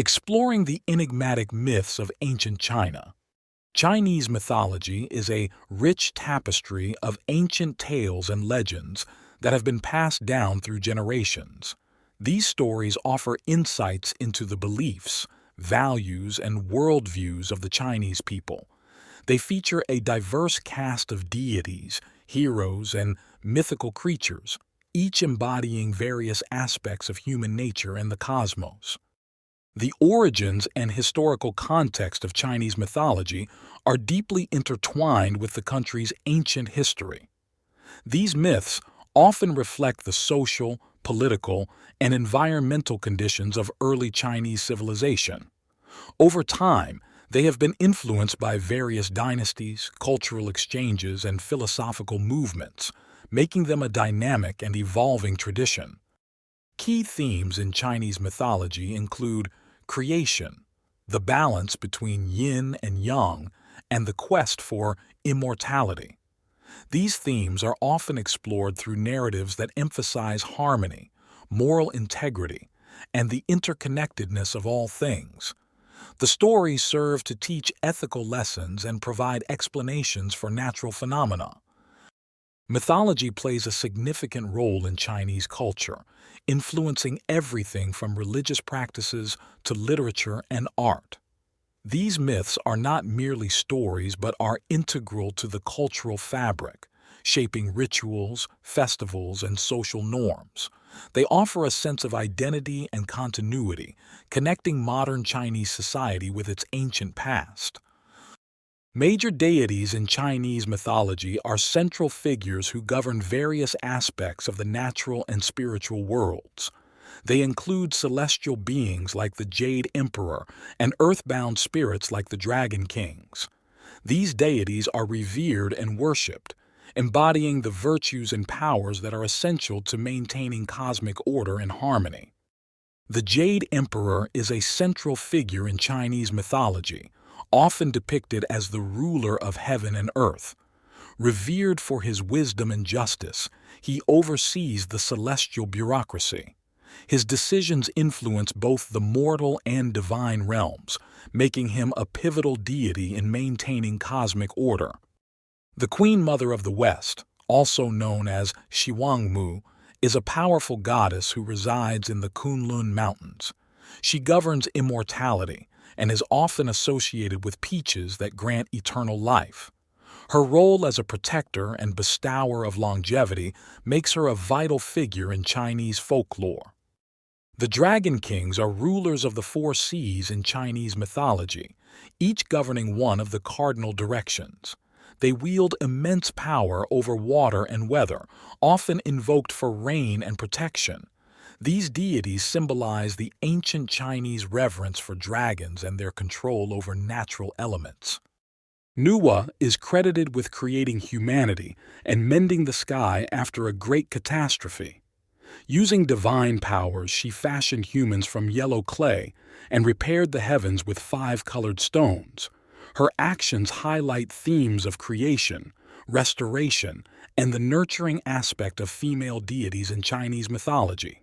Exploring the enigmatic myths of ancient China. Chinese mythology is a rich tapestry of ancient tales and legends that have been passed down through generations. These stories offer insights into the beliefs, values, and worldviews of the Chinese people. They feature a diverse cast of deities, heroes, and mythical creatures, each embodying various aspects of human nature and the cosmos. The origins and historical context of Chinese mythology are deeply intertwined with the country's ancient history. These myths often reflect the social, political, and environmental conditions of early Chinese civilization. Over time, they have been influenced by various dynasties, cultural exchanges, and philosophical movements, making them a dynamic and evolving tradition. Key themes in Chinese mythology include creation, the balance between yin and yang, and the quest for immortality. These themes are often explored through narratives that emphasize harmony, moral integrity, and the interconnectedness of all things. The stories serve to teach ethical lessons and provide explanations for natural phenomena. Mythology plays a significant role in Chinese culture, influencing everything from religious practices to literature and art. These myths are not merely stories but are integral to the cultural fabric, shaping rituals, festivals, and social norms. They offer a sense of identity and continuity, connecting modern Chinese society with its ancient past. Major deities in Chinese mythology are central figures who govern various aspects of the natural and spiritual worlds. They include celestial beings like the Jade Emperor and earthbound spirits like the Dragon Kings. These deities are revered and worshipped, embodying the virtues and powers that are essential to maintaining cosmic order and harmony. The Jade Emperor is a central figure in Chinese mythology, often depicted as the ruler of heaven and earth. Revered for his wisdom and justice, he oversees the celestial bureaucracy. His decisions influence both the mortal and divine realms, making him a pivotal deity in maintaining cosmic order. The Queen Mother of the West, also known as Shiwangmu, is a powerful goddess who resides in the Kunlun Mountains. She governs immortality and is often associated with peaches that grant eternal life. Her role as a protector and bestower of longevity makes her a vital figure in Chinese folklore. The Dragon Kings are rulers of the four seas in Chinese mythology, each governing one of the cardinal directions. They wield immense power over water and weather, often invoked for rain and protection. These deities symbolize the ancient Chinese reverence for dragons and their control over natural elements. Nüwa is credited with creating humanity and mending the sky after a great catastrophe. Using divine powers, she fashioned humans from yellow clay and repaired the heavens with 5 colored stones. Her actions highlight themes of creation, restoration, and the nurturing aspect of female deities in Chinese mythology.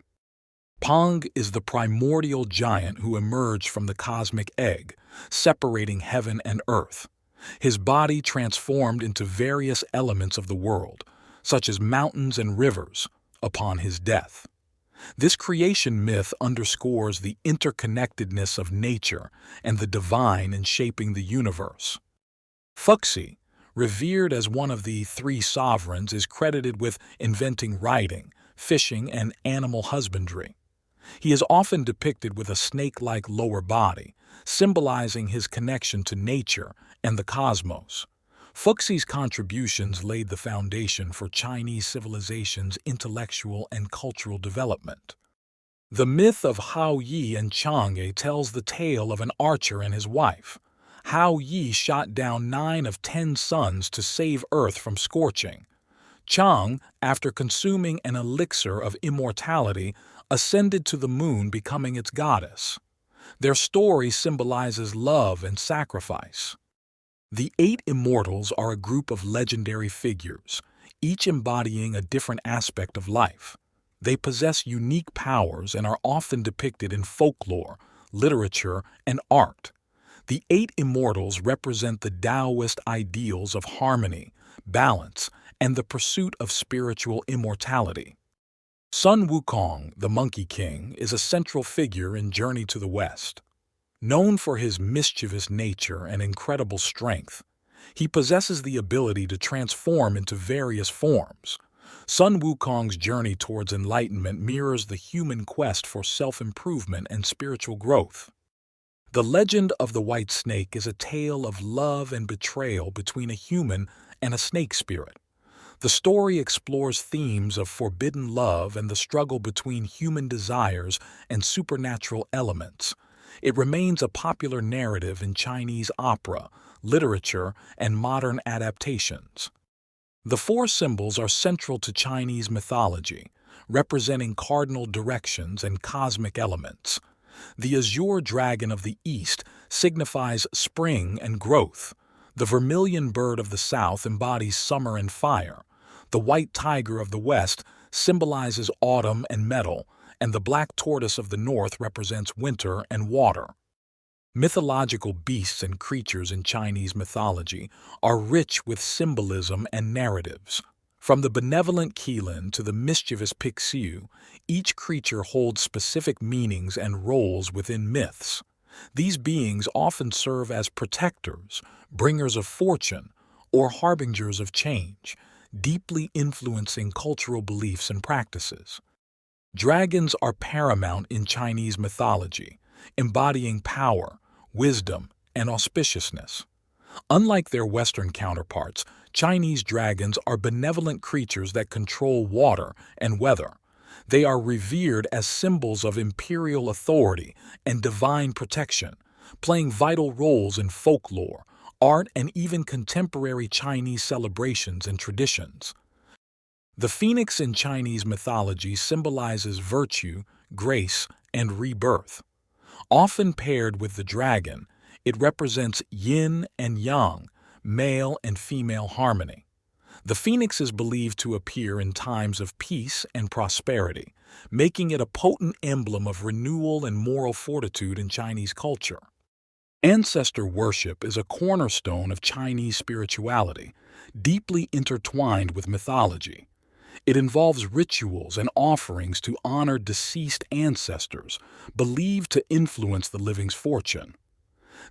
Pangu is the primordial giant who emerged from the cosmic egg, separating heaven and earth. His body transformed into various elements of the world, such as mountains and rivers, upon his death. This creation myth underscores the interconnectedness of nature and the divine in shaping the universe. Fuxi, revered as one of the 3 sovereigns, is credited with inventing writing, fishing, and animal husbandry. He is often depicted with a snake-like lower body, symbolizing his connection to nature and the cosmos. Fuxi's contributions laid the foundation for Chinese civilization's intellectual and cultural development. The myth of Hao Yi and Chang'e tells the tale of an archer and his wife. Hao Yi shot down 9 of 10 sons to save Earth from scorching. Chang, after consuming an elixir of immortality, ascended to the moon, becoming its goddess. Their story symbolizes love and sacrifice. The Eight Immortals are a group of legendary figures, each embodying a different aspect of life. They possess unique powers and are often depicted in folklore, literature, and art. The Eight Immortals represent the Daoist ideals of harmony, balance, and the pursuit of spiritual immortality. Sun Wukong, the Monkey King, is a central figure in Journey to the West. Known for his mischievous nature and incredible strength, he possesses the ability to transform into various forms. Sun Wukong's journey towards enlightenment mirrors the human quest for self-improvement and spiritual growth. The legend of the White Snake is a tale of love and betrayal between a human and a snake spirit. The story explores themes of forbidden love and the struggle between human desires and supernatural elements. It remains a popular narrative in Chinese opera, literature, and modern adaptations. The four symbols are central to Chinese mythology, representing cardinal directions and cosmic elements. The azure dragon of the east signifies spring and growth. The vermilion bird of the south embodies summer and fire. The white tiger of the west symbolizes autumn and metal, and the black tortoise of the north represents winter and water. Mythological beasts and creatures in Chinese mythology are rich with symbolism and narratives. From the benevolent Qilin to the mischievous Pixiu, each creature holds specific meanings and roles within myths. These beings often serve as protectors, bringers of fortune, or harbingers of change, deeply influencing cultural beliefs and practices. Dragons are paramount in Chinese mythology, embodying power, wisdom, and auspiciousness. Unlike their Western counterparts, Chinese dragons are benevolent creatures that control water and weather. They are revered as symbols of imperial authority and divine protection, playing vital roles in folklore, art, and even contemporary Chinese celebrations and traditions. The phoenix in Chinese mythology symbolizes virtue, grace, and rebirth. Often paired with the dragon, it represents yin and yang, male and female harmony. The phoenix is believed to appear in times of peace and prosperity, making it a potent emblem of renewal and moral fortitude in Chinese culture. Ancestor worship is a cornerstone of Chinese spirituality, deeply intertwined with mythology. It involves rituals and offerings to honor deceased ancestors, believed to influence the living's fortune.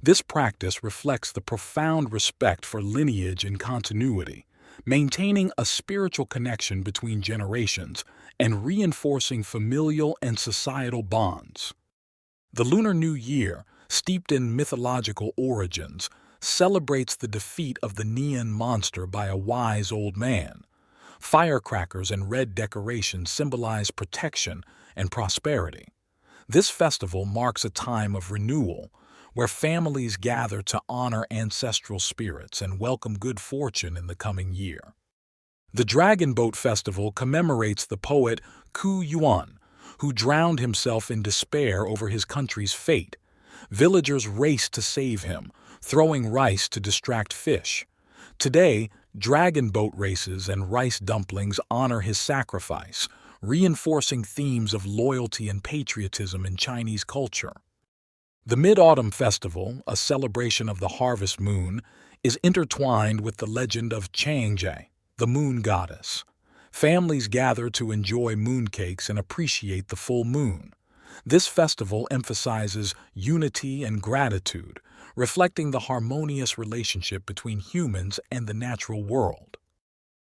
This practice reflects the profound respect for lineage and continuity, maintaining a spiritual connection between generations and reinforcing familial and societal bonds. The Lunar New Year, steeped in mythological origins, celebrates the defeat of the Neon monster by a wise old man. Firecrackers and red decorations symbolize protection and prosperity. This festival marks a time of renewal, where families gather to honor ancestral spirits and welcome good fortune in the coming year. The Dragon Boat Festival commemorates the poet Ku Yuan, who drowned himself in despair over his country's fate. Villagers raced to save him, throwing rice to distract fish. Today, dragon boat races and rice dumplings honor his sacrifice, reinforcing themes of loyalty and patriotism in Chinese culture. The Mid-Autumn Festival, a celebration of the harvest moon, is intertwined with the legend of Chang'e, the moon goddess. Families gather to enjoy mooncakes and appreciate the full moon. This festival emphasizes unity and gratitude, reflecting the harmonious relationship between humans and the natural world.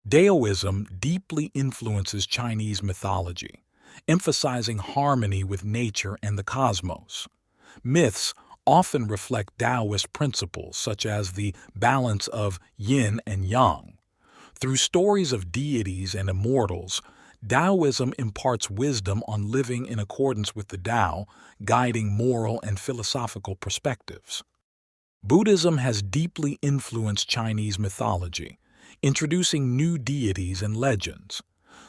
Daoism deeply influences Chinese mythology, emphasizing harmony with nature and the cosmos. Myths often reflect Daoist principles such as the balance of yin and yang. Through stories of deities and immortals, Daoism imparts wisdom on living in accordance with the Tao, guiding moral and philosophical perspectives. Buddhism has deeply influenced Chinese mythology, introducing new deities and legends.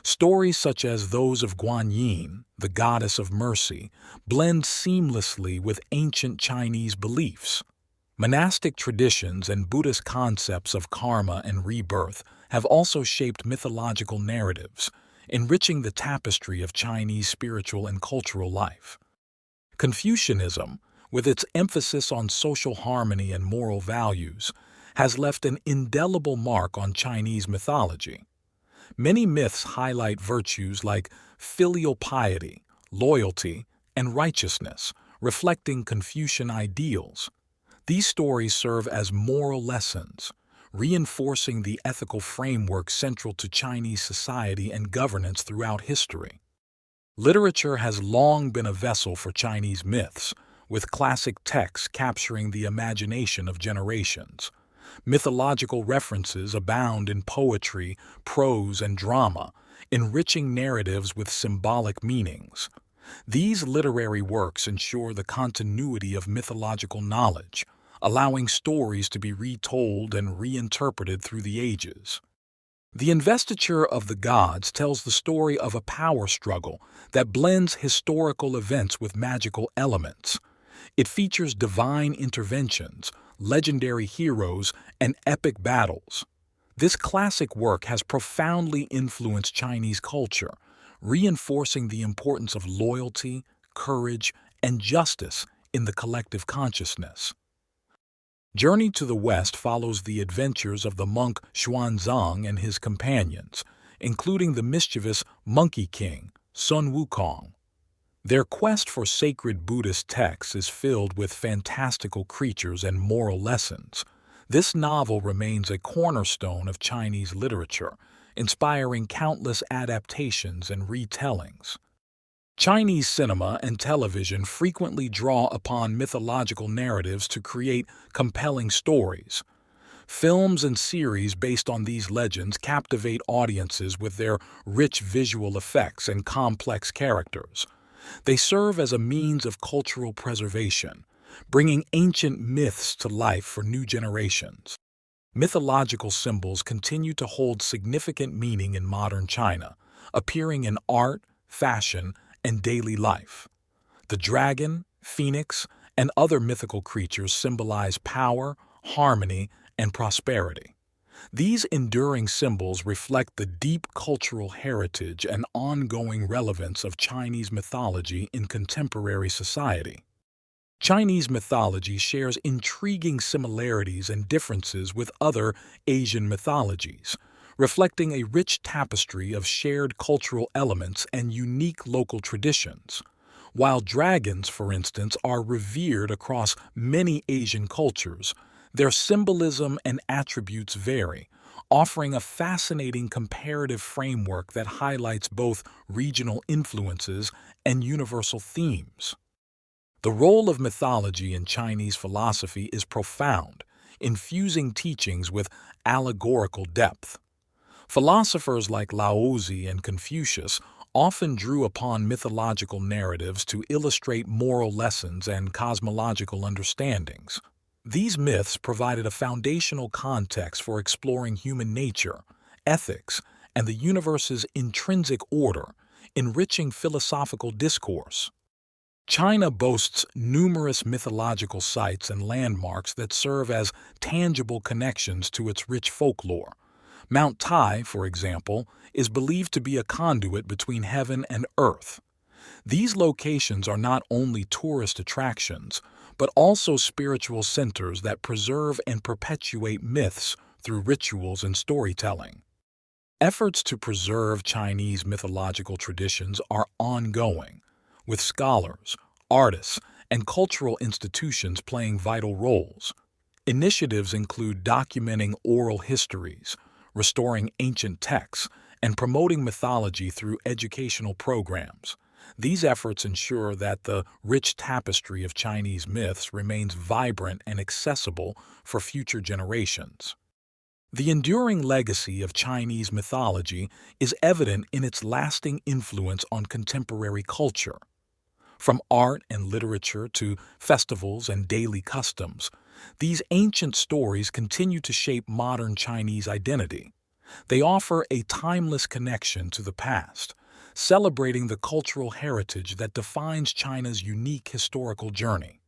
Stories such as those of Guanyin, the goddess of mercy, blend seamlessly with ancient Chinese beliefs. Monastic traditions and Buddhist concepts of karma and rebirth have also shaped mythological narratives, enriching the tapestry of Chinese spiritual and cultural life. Confucianism, with its emphasis on social harmony and moral values, has left an indelible mark on Chinese mythology. Many myths highlight virtues like filial piety, loyalty, and righteousness, reflecting Confucian ideals. These stories serve as moral lessons, reinforcing the ethical framework central to Chinese society and governance throughout history. Literature has long been a vessel for Chinese myths, with classic texts capturing the imagination of generations. Mythological references abound in poetry, prose, and drama, enriching narratives with symbolic meanings. These literary works ensure the continuity of mythological knowledge, allowing stories to be retold and reinterpreted through the ages. The Investiture of the Gods tells the story of a power struggle that blends historical events with magical elements. It features divine interventions, legendary heroes, and epic battles. This classic work has profoundly influenced Chinese culture, reinforcing the importance of loyalty, courage, and justice in the collective consciousness. Journey to the West follows the adventures of the monk Xuanzang and his companions, including the mischievous Monkey King, Sun Wukong. Their quest for sacred Buddhist texts is filled with fantastical creatures and moral lessons. This novel remains a cornerstone of Chinese literature, inspiring countless adaptations and retellings. Chinese cinema and television frequently draw upon mythological narratives to create compelling stories. Films and series based on these legends captivate audiences with their rich visual effects and complex characters. They serve as a means of cultural preservation, bringing ancient myths to life for new generations. Mythological symbols continue to hold significant meaning in modern China, appearing in art, fashion, and daily life. The dragon, phoenix, and other mythical creatures symbolize power, harmony, and prosperity. These enduring symbols reflect the deep cultural heritage and ongoing relevance of Chinese mythology in contemporary society. Chinese mythology shares intriguing similarities and differences with other Asian mythologies, reflecting a rich tapestry of shared cultural elements and unique local traditions. While dragons, for instance, are revered across many Asian cultures, their symbolism and attributes vary, offering a fascinating comparative framework that highlights both regional influences and universal themes. The role of mythology in Chinese philosophy is profound, infusing teachings with allegorical depth. Philosophers like Laozi and Confucius often drew upon mythological narratives to illustrate moral lessons and cosmological understandings. These myths provided a foundational context for exploring human nature, ethics, and the universe's intrinsic order, enriching philosophical discourse. China boasts numerous mythological sites and landmarks that serve as tangible connections to its rich folklore. Mount Tai, for example, is believed to be a conduit between heaven and earth. These locations are not only tourist attractions, but also spiritual centers that preserve and perpetuate myths through rituals and storytelling. Efforts to preserve Chinese mythological traditions are ongoing, with scholars, artists, and cultural institutions playing vital roles. Initiatives include documenting oral histories, restoring ancient texts, and promoting mythology through educational programs. These efforts ensure that the rich tapestry of Chinese myths remains vibrant and accessible for future generations. The enduring legacy of Chinese mythology is evident in its lasting influence on contemporary culture. From art and literature to festivals and daily customs, these ancient stories continue to shape modern Chinese identity. They offer a timeless connection to the past, celebrating the cultural heritage that defines China's unique historical journey.